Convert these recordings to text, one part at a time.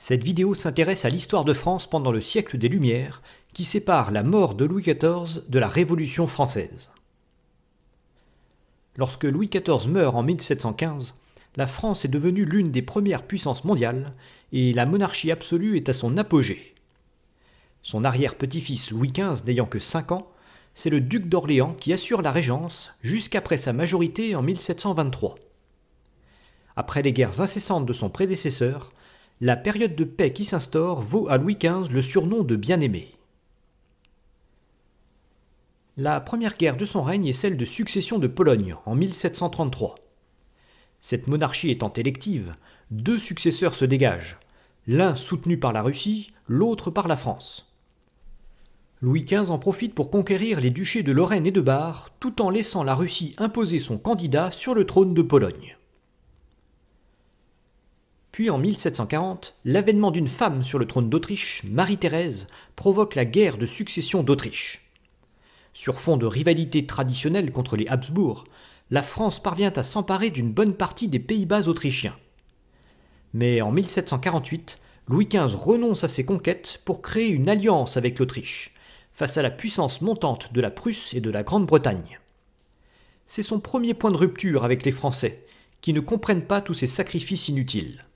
Cette vidéo s'intéresse à l'histoire de France pendant le siècle des Lumières, qui sépare la mort de Louis XIV de la Révolution française. Lorsque Louis XIV meurt en 1715, la France est devenue l'une des premières puissances mondiales et la monarchie absolue est à son apogée. Son arrière-petit-fils Louis XV n'ayant que 5 ans, c'est le duc d'Orléans qui assure la régence jusqu'après sa majorité en 1723. Après les guerres incessantes de son prédécesseur, la période de paix qui s'instaure vaut à Louis XV le surnom de bien-aimé. La première guerre de son règne est celle de succession de Pologne en 1733. Cette monarchie étant élective, 2 successeurs se dégagent, l'un soutenu par la Russie, l'autre par la France. Louis XV en profite pour conquérir les duchés de Lorraine et de Bar, tout en laissant la Russie imposer son candidat sur le trône de Pologne. Puis en 1740, l'avènement d'une femme sur le trône d'Autriche, Marie-Thérèse, provoque la guerre de succession d'Autriche. Sur fond de rivalité traditionnelle contre les Habsbourg, la France parvient à s'emparer d'une bonne partie des Pays-Bas autrichiens. Mais en 1748, Louis XV renonce à ses conquêtes pour créer une alliance avec l'Autriche, face à la puissance montante de la Prusse et de la Grande-Bretagne. C'est son premier point de rupture avec les Français, qui ne comprennent pas tous ces sacrifices inutiles.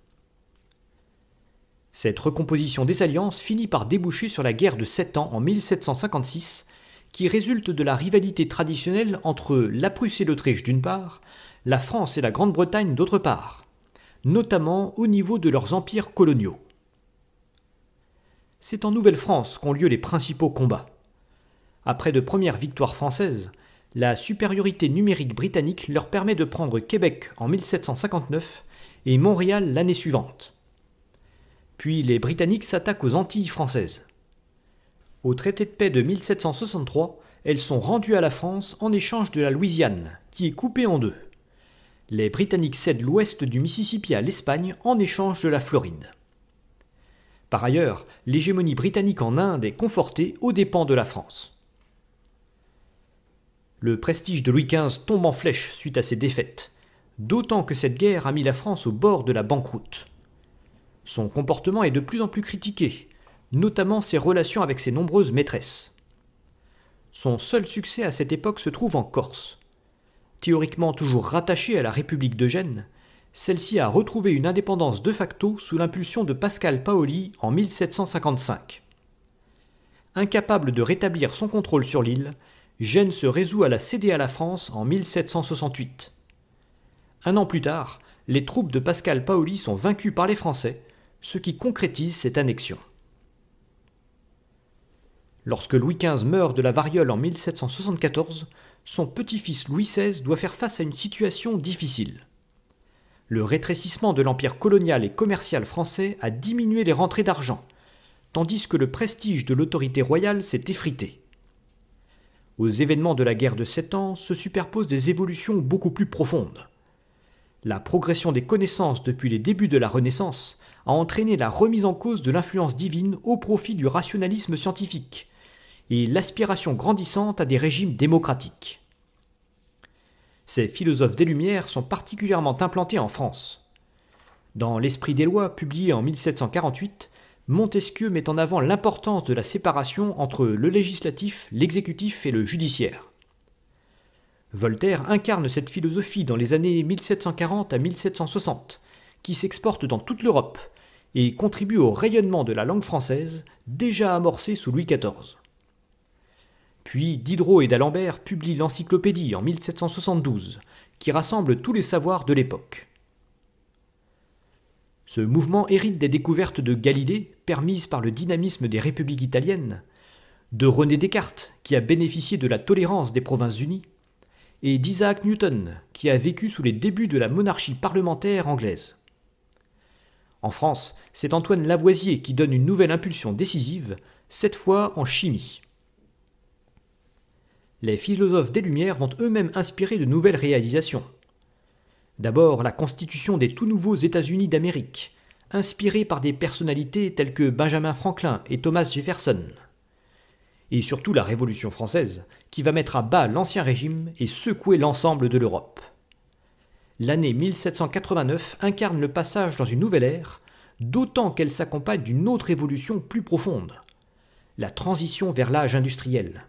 Cette recomposition des alliances finit par déboucher sur la guerre de 7 ans en 1756, qui résulte de la rivalité traditionnelle entre la Prusse et l'Autriche d'une part, la France et la Grande-Bretagne d'autre part, notamment au niveau de leurs empires coloniaux. C'est en Nouvelle-France qu'ont lieu les principaux combats. Après de premières victoires françaises, la supériorité numérique britannique leur permet de prendre Québec en 1759 et Montréal l'année suivante. Puis les Britanniques s'attaquent aux Antilles françaises. Au traité de paix de 1763, elles sont rendues à la France en échange de la Louisiane, qui est coupée en 2. Les Britanniques cèdent l'ouest du Mississippi à l'Espagne en échange de la Floride. Par ailleurs, l'hégémonie britannique en Inde est confortée aux dépens de la France. Le prestige de Louis XV tombe en flèche suite à ces défaites, d'autant que cette guerre a mis la France au bord de la banqueroute. Son comportement est de plus en plus critiqué, notamment ses relations avec ses nombreuses maîtresses. Son seul succès à cette époque se trouve en Corse. Théoriquement toujours rattachée à la République d'Eugène, celle-ci a retrouvé une indépendance de facto sous l'impulsion de Pascal Paoli en 1755. Incapable de rétablir son contrôle sur l'île, Gênes se résout à la céder à la France en 1768. Un an plus tard, les troupes de Pascal Paoli sont vaincues par les Français, ce qui concrétise cette annexion. Lorsque Louis XV meurt de la variole en 1774, son petit-fils Louis XVI doit faire face à une situation difficile. Le rétrécissement de l'empire colonial et commercial français a diminué les rentrées d'argent, tandis que le prestige de l'autorité royale s'est effrité. Aux événements de la guerre de 7 ans se superposent des évolutions beaucoup plus profondes. La progression des connaissances depuis les débuts de la Renaissance a entraîné la remise en cause de l'influence divine au profit du rationalisme scientifique et l'aspiration grandissante à des régimes démocratiques. Ces philosophes des Lumières sont particulièrement implantés en France. Dans l'Esprit des lois, publié en 1748, Montesquieu met en avant l'importance de la séparation entre le législatif, l'exécutif et le judiciaire. Voltaire incarne cette philosophie dans les années 1740 à 1760, qui s'exporte dans toute l'Europe et contribue au rayonnement de la langue française, déjà amorcé sous Louis XIV. Puis Diderot et d'Alembert publient l'Encyclopédie en 1772, qui rassemble tous les savoirs de l'époque. Ce mouvement hérite des découvertes de Galilée, permises par le dynamisme des républiques italiennes, de René Descartes, qui a bénéficié de la tolérance des Provinces-Unies, et d'Isaac Newton, qui a vécu sous les débuts de la monarchie parlementaire anglaise. En France, c'est Antoine Lavoisier qui donne une nouvelle impulsion décisive, cette fois en chimie. Les philosophes des Lumières vont eux-mêmes inspirer de nouvelles réalisations. D'abord, la constitution des tout nouveaux États-Unis d'Amérique, inspirée par des personnalités telles que Benjamin Franklin et Thomas Jefferson. Et surtout la Révolution française, qui va mettre à bas l'Ancien Régime et secouer l'ensemble de l'Europe. L'année 1789 incarne le passage dans une nouvelle ère, d'autant qu'elle s'accompagne d'une autre évolution plus profonde, la transition vers l'âge industriel.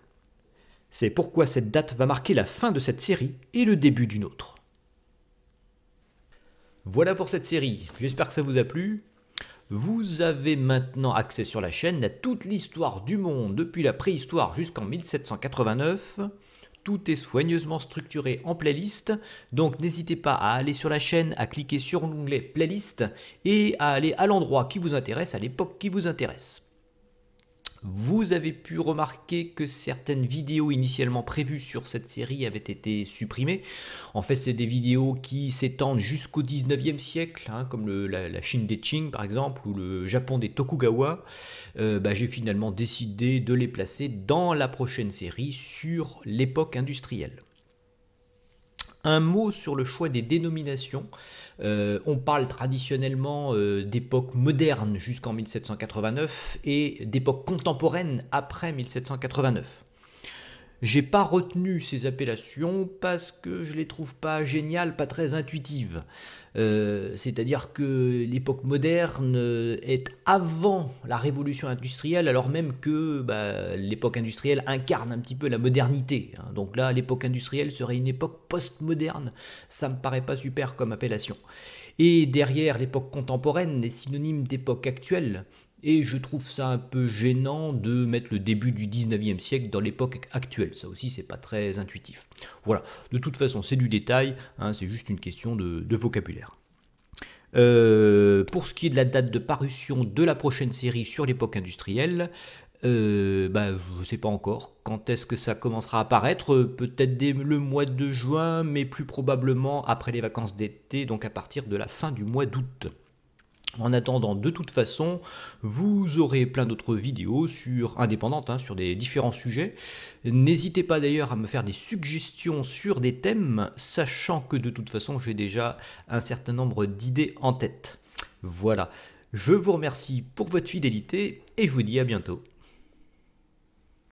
C'est pourquoi cette date va marquer la fin de cette série et le début d'une autre. Voilà pour cette série, j'espère que ça vous a plu. Vous avez maintenant accès sur la chaîne à toute l'histoire du monde depuis la préhistoire jusqu'en 1789. Tout est soigneusement structuré en playlist, donc n'hésitez pas à aller sur la chaîne, à cliquer sur l'onglet playlist et à aller à l'endroit qui vous intéresse, à l'époque qui vous intéresse. Vous avez pu remarquer que certaines vidéos initialement prévues sur cette série avaient été supprimées. En fait, c'est des vidéos qui s'étendent jusqu'au 19e siècle, comme la Chine des Qing par exemple, ou le Japon des Tokugawa. J'ai finalement décidé de les placer dans la prochaine série sur l'époque industrielle. Un mot sur le choix des dénominations. On parle traditionnellement d'époque moderne jusqu'en 1789 et d'époque contemporaine après 1789. J'ai pas retenu ces appellations parce que je les trouve pas géniales, pas très intuitives. C'est-à-dire que l'époque moderne est avant la révolution industrielle, alors même que l'époque industrielle incarne un petit peu la modernité. Donc là, l'époque industrielle serait une époque post-moderne. Ça me paraît pas super comme appellation. Et derrière, l'époque contemporaine est synonyme d'époque actuelle. Et je trouve ça un peu gênant de mettre le début du 19e siècle dans l'époque actuelle. Ça aussi, c'est pas très intuitif. Voilà, de toute façon, c'est du détail, c'est juste une question de vocabulaire. Pour ce qui est de la date de parution de la prochaine série sur l'époque industrielle, je ne sais pas encore quand est-ce que ça commencera à apparaître, peut-être dès le mois de juin, mais plus probablement après les vacances d'été, donc à partir de la fin du mois d'août. En attendant, de toute façon, vous aurez plein d'autres vidéos indépendantes sur des différents sujets. N'hésitez pas d'ailleurs à me faire des suggestions sur des thèmes, sachant que de toute façon, j'ai déjà un certain nombre d'idées en tête. Voilà, je vous remercie pour votre fidélité et je vous dis à bientôt.